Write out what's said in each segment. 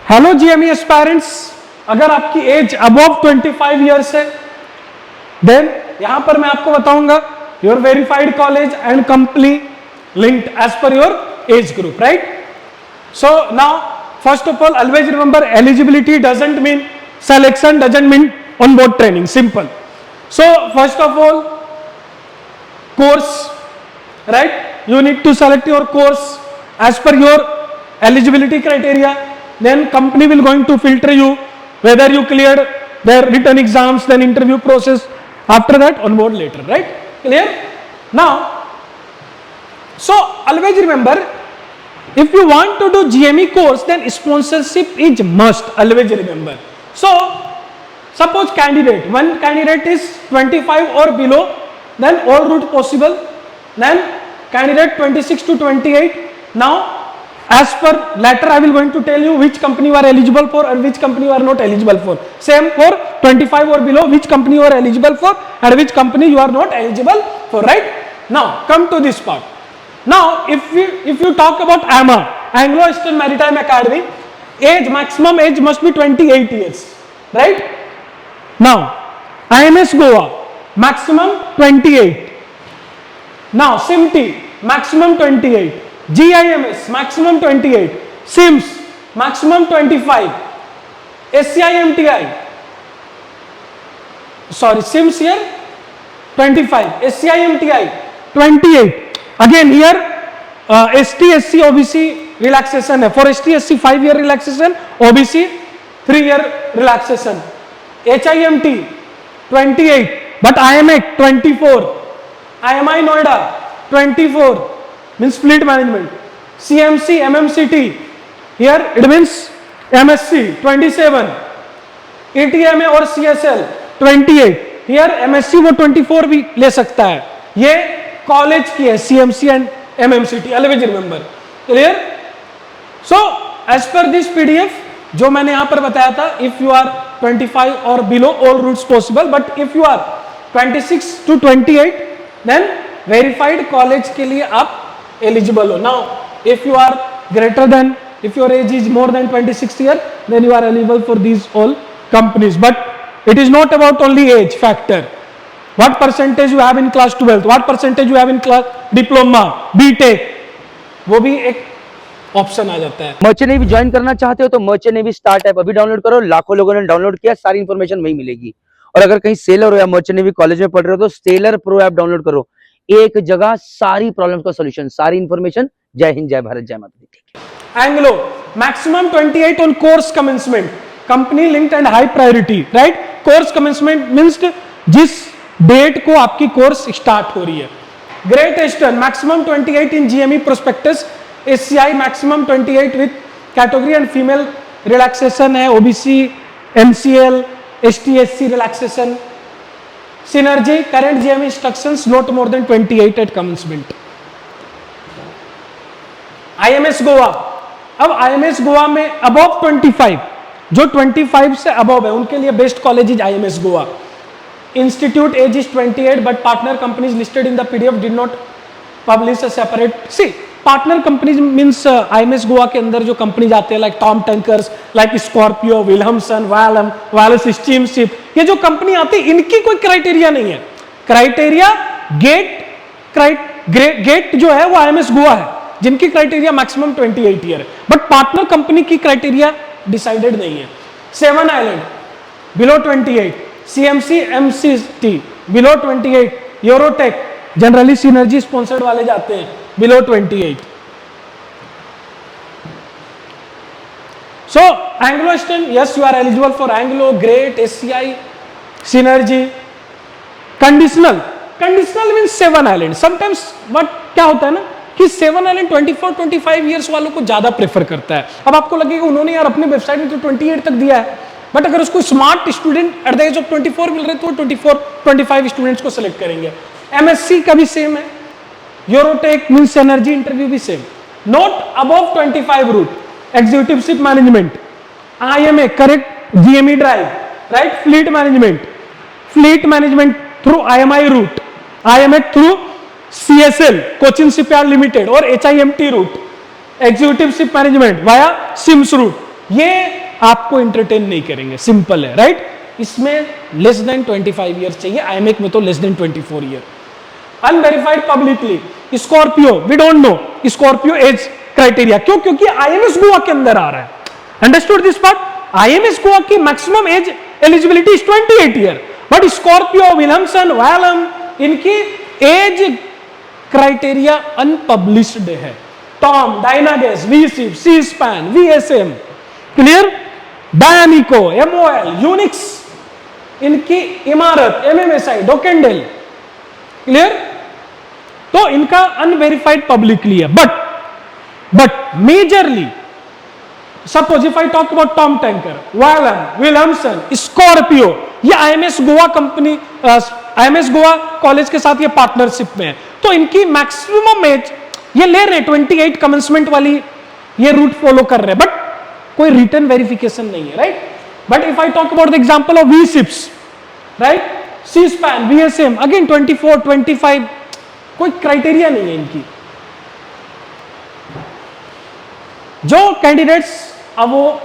Hello GME aspirants, अगर आपकी age above 25 years है देन यहां पर मैं आपको बताऊंगा your verified college and company linked as per your age group, right? So now first of all always remember eligibility doesn't mean selection, doesn't mean onboard training, simple. So first of all course, right? You need to select your course as per your eligibility criteria. Then company will going to filter you whether you cleared their written exams, then interview process. After that, on board later, right? Clear? Now, so always remember, if you want to do GME course, then sponsorship is must. Always remember. So, suppose one candidate is 25 or below. Then all route possible. Then candidate 26 to 28. Now, as per later, I will going to tell you which company you are eligible for and which company you are not eligible for. Same for 25 or below, which company you are eligible for and which company you are not eligible for. Right? Now, come to this part. Now, if you talk about AMA, Anglo-Eastern Maritime Academy, maximum age must be 28 years. Right? Now, IMS Goa. Maximum 28. Now SIMT maximum 28. GIMS maximum 28. SIMS maximum 25. SCIMTI, sorry, SIMS here 25. SCIMTI 28. Again here ST SC OBC relaxation है. For ST SC 5 year relaxation, OBC 3 year relaxation. HIMT 28. But IMEC 24, IMI Noida 24 means fleet management. CMC MMCT here it means MSc 27. ETMA और CSL 28. here MSc वो 24 भी ले सकता है. ये college की है CMC and MMCT. always remember. Clear? So as per this PDF जो मैंने यहाँ पर बताया था, if you are 25 or below, all routes possible. But if you are 26 to 28, then verified college के लिए आप eligible हो. Now, if you are greater than, if your age is more than 26 years, then you are eligible for these all companies. But it is not about only age factor. What percentage you have in class 12th, what percentage you have in class diploma, BTech, वो भी एक option आ जाता है. Merchant navy join करना चाहते हो तो merchant navy start app अभी डाउनलोड करो. लाखों लोगों ने डाउनलोड किया, सारी इंफॉर्मेशन वहीं मिलेगी. और अगर कहीं सेलर हो या मर्चेंट नेवी कॉलेज में पढ़ रहे हो तो सेलर प्रो ऐप डाउनलोड करो. एक जगह सारी प्रॉब्लम्स का सॉल्यूशन, सारी इंफॉर्मेशन. जय हिंद, जय भारत, जय माता दी. Anglo maximum 28 on course commencement, company linked and high priority, right? Course commencement means जिस डेट को आपकी कोर्स स्टार्ट हो रही है. Great eastern maximum 28 in GME prospectus. SCI maximum 28 with category and female relaxation है. OBC, MCL, ST/SC relaxation. Synergy current GME instructions not more than 28 at commencement. IMS Goa, अब IMS Goa में above 25, जो 25 से above है उनके लिए best college is IMS Goa. Institute age is 28 but partner companies listed in the PDF did not publish a separate. See, partner companies means IMS Goa के अंदर जो कंपनीज आते हैं like Tom tankers, like Scorpio, Wilhelmsen, वायलस steamship, ये जो company आती है इनकी कोई क्राइटेरिया नहीं है. क्राइटेरिया गेट जो है वो IMS गोवा है, जिनकी क्राइटेरिया मैक्सिमम 28 ईयर है. बट पार्टनर कंपनी की क्राइटेरिया डिसाइडेड नहीं है. Seven island below 28, CMC MCT below 28, Eurotech generally synergy sponsored वाले जाते हैं below 28. So Anglo-Eastern, yes, you are eligible for Anglo, Great, SCI, Synergy. Conditional means Seven Island. Sometimes what क्या होता है ना कि Seven Island 24-25 years वालों को ज्यादा प्रेफर करता है. अब आपको लगेगा उन्होंने यार अपने वेबसाइट में तो 28 तक दिया है, बट अगर उसको smart student at the age of 24 मिल रहे तो 24-25 स्टूडेंट्स को सिलेक्ट करेंगे. MSc का भी सेम है. यूरोटेक मीन्स एनर्जी इंटरव्यू भी same. Not above 25 route. Executive ship management, IMA correct GME drive, right? Fleet management through IMI route, IMA through CSL Cochin shipyard limited और HIMT route. Executive ship management via SIMS route. ये आपको entertain नहीं करेंगे, simple है, right. इसमें less than 25 year चाहिए, IMEC में तो less than 24 year. Unverified publicly, Scorpio we don't know Scorpio age criteria, क्यों? क्योंकि आईएमएस गोवा के अंदर आ रहा है। Understood this part? IMS Goa की maximum age eligibility is 28 year, but Scorpio, Williamson, Wallem, इनकी एज क्राइटेरिया अनपब्लिश्ड है। Tom, Dynagas, V Ship, Seaspan, VSM, clear? Dynacom, MOL, Unix, इनकी इमारत, एमएमएसआई, डोकेंडेल, क्लियर? तो इनका अनवेरिफाइड पब्लिकली है। But majorly suppose if I talk about Tom tanker, Wallem, Williamson, Scorpio, ये IMS Goa company, IMS Goa college के साथ ये पार्टनरशिप में है, तो इनकी मैक्सिमम एज ये ले रहे 28 कमेंसमेंट वाली ये रूट फॉलो कर रहे हैं, बट कोई रिटर्न वेरिफिकेशन नहीं है, right. But if I talk about the example of V Ships, right, Seaspan, VSM, again 24, 25, कोई क्राइटेरिया नहीं है इनकी। जो कैंडिडेट्स अब वो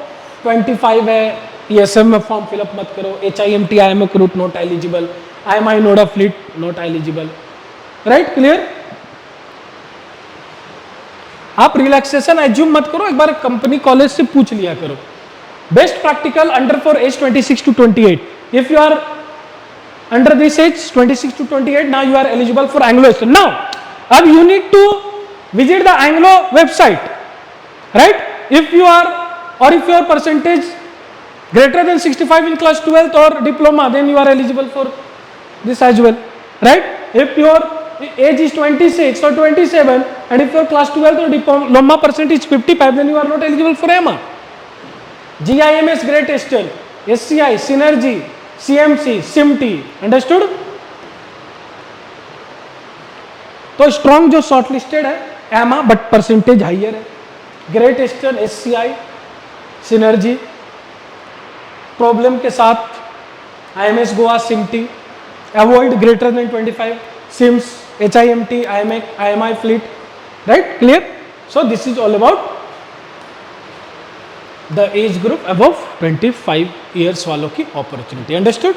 25 है, पीएसएम में फॉर्म फिलअप मत करो, HIMT, IMEC route not eligible, IMI Noida fleet not eligible, right, clear? आप रिलैक्सेशन एज्यूम मत करो, एक बार कंपनी कॉलेज से पूछ लिया करो। Best practical under for age 26 to 28, if you are under this age 26 to 28, now you are eligible for Anglo Eastern. Now अब you need to visit the Anglo website, right? If you are, or if your percentage greater than 65 in class 12th or diploma, then you are eligible for this as well, right? If your age is 26 or 27 and if your class 12th or diploma percentage is 55, then you are not eligible for EMA. GIMS, Great Eastern, SCI, Synergy, CMC, SIMT, understood? तो strong जो shortlisted है एमा, but percentage higher है, great Eastern, SCI, synergy, problem के साथ IMS Goa, SIMT, avoid greater than 25, SIMS, HIMT, IMEC, IMI fleet, right, clear? So this is all about the age group above 25 years वालों की opportunity, understood?